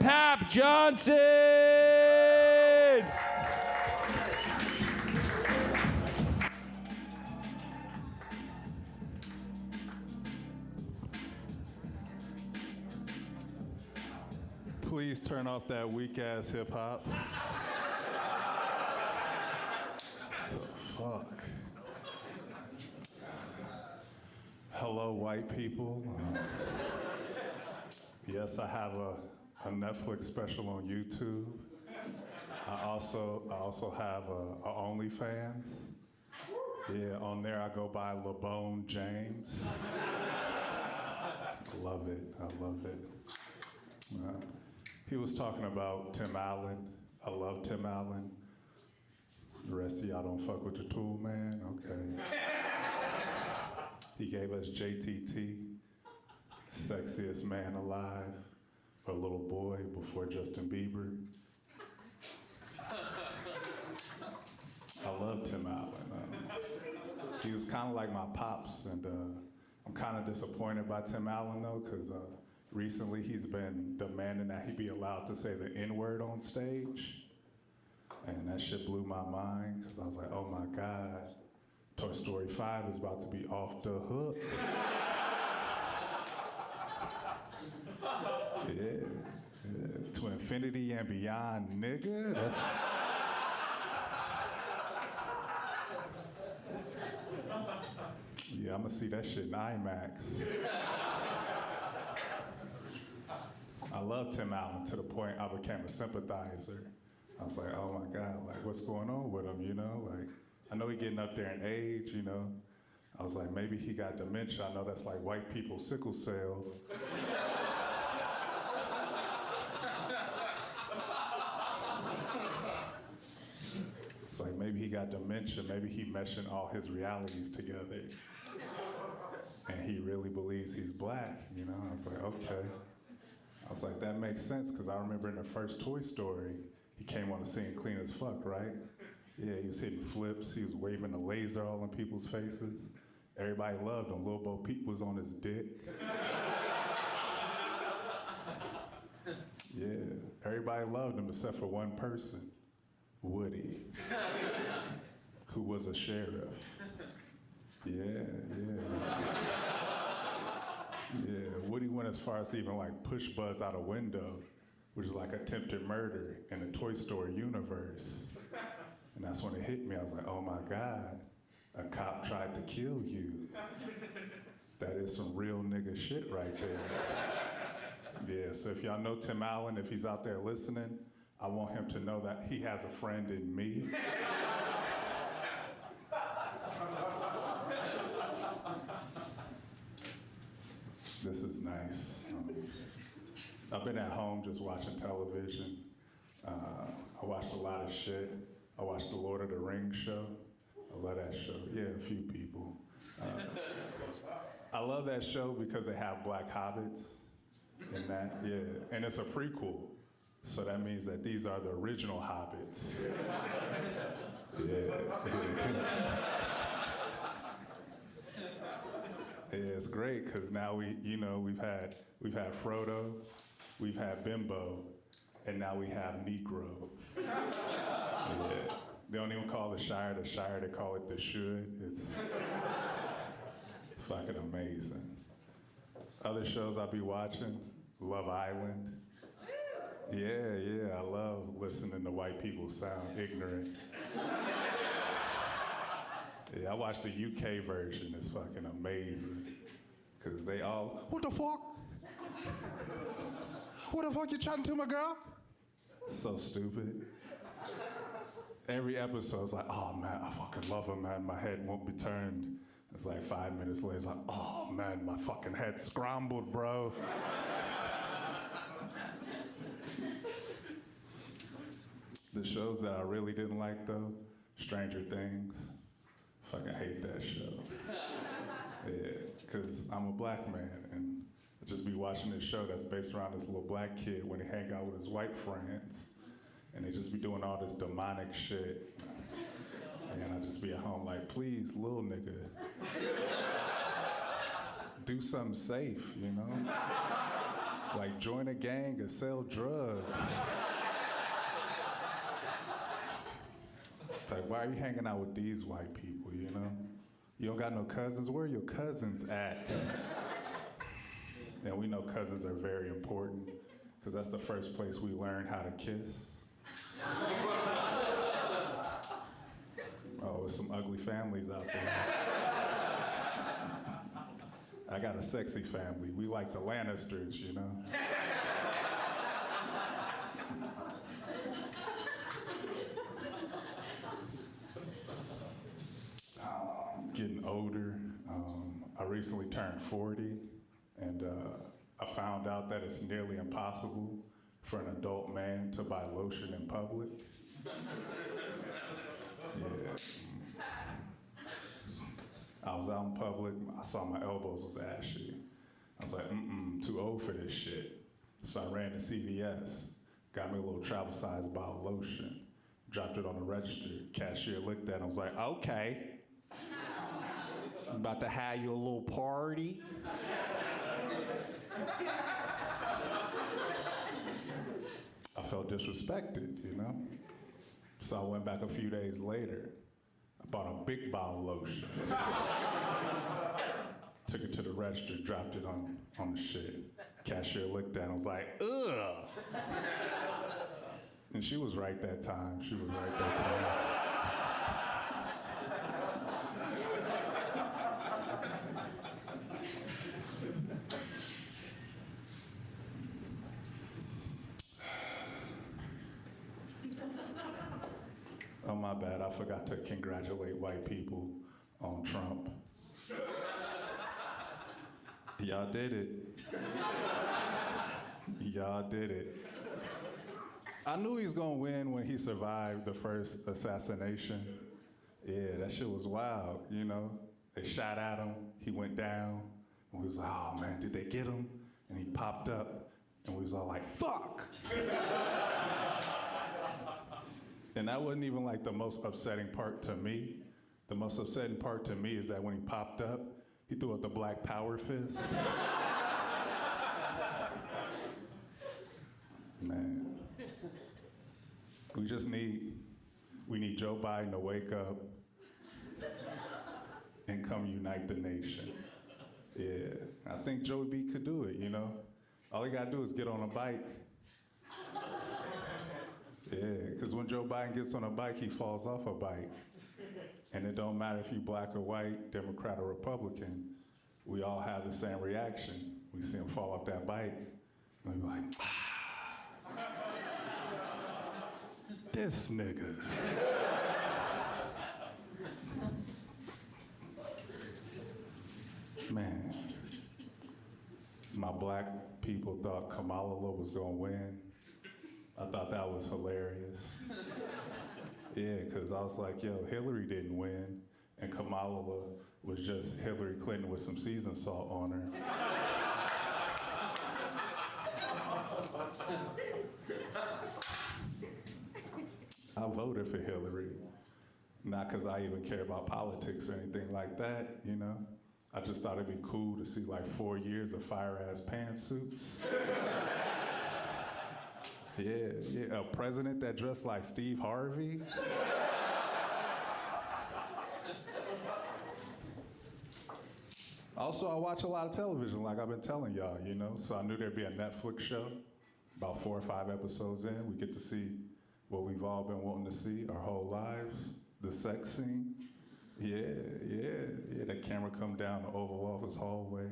Papp Johnson! Please turn off that weak-ass hip-hop. What the fuck? Hello, white people. Yes, I have a Netflix special on YouTube. I also have a OnlyFans. Yeah, on there I go by LeBone James. Love it, I love it. He was talking about Tim Allen. I love Tim Allen. The rest of y'all don't fuck with the Tool Man? Okay. He gave us JTT, sexiest man alive, a little boy before Justin Bieber. I love Tim Allen. He was kind of like my pops, and I'm kind of disappointed by Tim Allen though, because recently he's been demanding that he be allowed to say the N-word on stage. And that shit blew my mind, because I was like, oh my God, Toy Story 5 is about to be off the hook. Yeah, to infinity and beyond, nigga. Yeah, I'm gonna see that shit in IMAX. I love Tim Allen to the point I became a sympathizer. I was like, oh my God, like what's going on with him, you know? Like, I know he's getting up there in age, you know? I was like, maybe he got dementia. I know that's like white people sickle cell. It's like maybe he got dementia, maybe he meshing all his realities together. And he really believes he's black, you know? I was like, okay. I was like, that makes sense, because I remember in the first Toy Story, he came on the scene clean as fuck, right? Yeah, he was hitting flips, he was waving a laser all in people's faces. Everybody loved him. Lil Bo Peep was on his dick. Yeah, everybody loved him except for one person, Woody, who was a sheriff. Yeah. Woody went as far as to even like push Buzz out a window, which is like attempted murder in the Toy Story universe. And that's when it hit me. I was like, oh my God, a cop tried to kill you. That is some real nigga shit right there. Yeah, so if y'all know Tim Allen, if he's out there listening, I want him to know that he has a friend in me. This is nice. I've been at home just watching television. I watched a lot of shit. I watched the Lord of the Rings show. I love that show. Yeah, a few people. I love that show because they have black hobbits in that. Yeah, and it's a prequel. So that means that these are the original hobbits. Yeah, it's great because now we've had Frodo, we've had Bimbo, and now we have Negro. Yeah. They don't even call the Shire, they call it the Should. It's fucking amazing. Other shows I'll be watching, Love Island. Yeah, I love listening to white people sound ignorant. Yeah, I watched the UK version, it's fucking amazing. Cause they all, what the fuck? What the fuck you chatting to, my girl? So stupid. Every episode's like, oh man, I fucking love her, man. My head won't be turned. It's like 5 minutes later, it's like, oh man, my fucking head's scrambled, bro. The shows that I really didn't like though, Stranger Things. Fucking hate that show. Yeah, because I'm a black man and I just be watching this show that's based around this little black kid when he hang out with his white friends. And they just be doing all this demonic shit. And I just be at home like, please, little nigga, do something safe, you know? Like, join a gang and sell drugs. Like, why are you hanging out with these white people, you know? You don't got no cousins? Where are your cousins at? And we know cousins are very important, because that's the first place we learn how to kiss. Oh, there's some ugly families out there. I got a sexy family. We like the Lannisters, you know? Getting older. I recently turned 40, and I found out that it's nearly impossible for an adult man to buy lotion in public. Yeah. I was out in public, I saw my elbows was ashy. I was like, too old for this shit. So I ran to CVS, got me a little travel-sized bottle of lotion, dropped it on the register. Cashier looked at it and was like, okay. I'm about to have you a little party. I felt disrespected, you know? So I went back a few days later. I bought a big bottle of lotion. Took it to the register, dropped it on the shit. Cashier looked at it and was like, ugh. And she was right that time. She was right that time. Oh, my bad. I forgot to congratulate white people on Trump. Y'all did it. Y'all did it. I knew he was gonna win when he survived the first assassination. Yeah, that shit was wild, you know? They shot at him, he went down, and we was like, oh man, did they get him? And he popped up, and we was all like, fuck! And that wasn't even like the most upsetting part to me. The most upsetting part to me is that when he popped up, he threw up the Black Power fist. Man. We need Joe Biden to wake up and come unite the nation. Yeah, I think Joe B could do it, you know? All he gotta do is get on a bike. Yeah, because when Joe Biden gets on a bike, he falls off a bike. And it don't matter if you're black or white, Democrat or Republican, we all have the same reaction. We see him fall off that bike, and we be like, this nigga. Man, my black people thought Kamala was gonna win. I thought that was hilarious. Yeah, because I was like, yo, Hillary didn't win, and Kamala was just Hillary Clinton with some seasoned salt on her. I voted for Hillary, not because I even care about politics or anything like that, you know? I just thought it'd be cool to see like 4 years of fire-ass pantsuits. Yeah, a president that dressed like Steve Harvey. Also, I watch a lot of television, like I've been telling y'all, you know? So I knew there'd be a Netflix show, about 4 or 5 episodes in. We get to see what we've all been wanting to see our whole lives, the sex scene. Yeah, the camera come down the Oval Office hallway,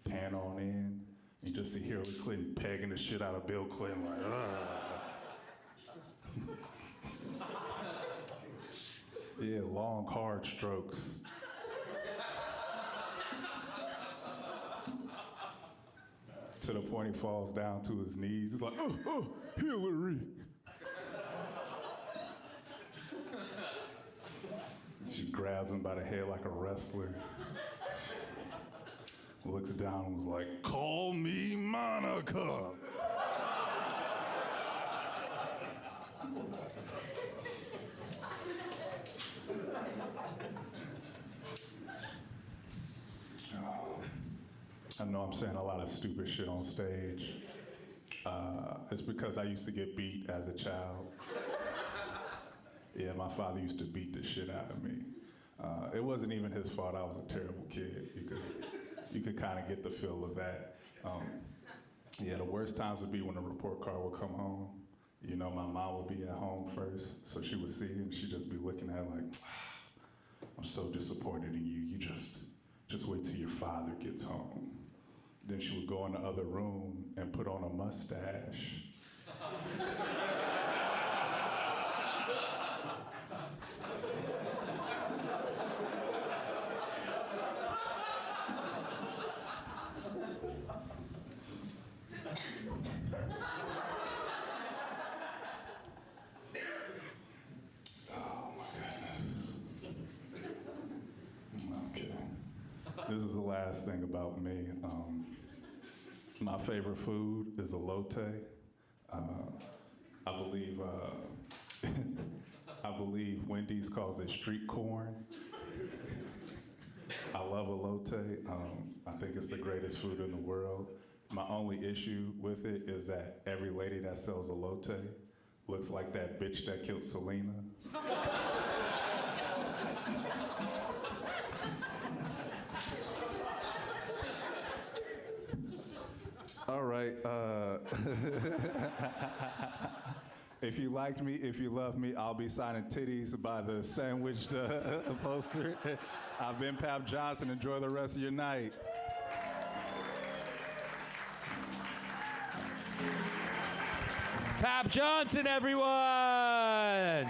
pan on in. You just see Hillary Clinton pegging the shit out of Bill Clinton, like, Yeah, long, hard strokes. To the point he falls down to his knees. He's like, oh, Hillary. She grabs him by the head like a wrestler. Looks down and was like, call me Monica. I know I'm saying a lot of stupid shit on stage. It's because I used to get beat as a child. Yeah, my father used to beat the shit out of me. It wasn't even his fault. I was a terrible kid. You could kind of get the feel of that. Yeah, the worst times would be when the report card would come home. You know, my mom would be at home first, so she would see it and she'd just be looking at it like, I'm so disappointed in you. You just wait till your father gets home. Then she would go in the other room and put on a mustache. This is the last thing about me. My favorite food is elote. I believe Wendy's calls it street corn. I love elote. I think it's the greatest food in the world. My only issue with it is that every lady that sells elote looks like that bitch that killed Selena. All right. If you liked me, if you love me, I'll be signing titties by the sandwiched poster. I've been Papp Johnson. Enjoy the rest of your night. Papp Johnson, everyone!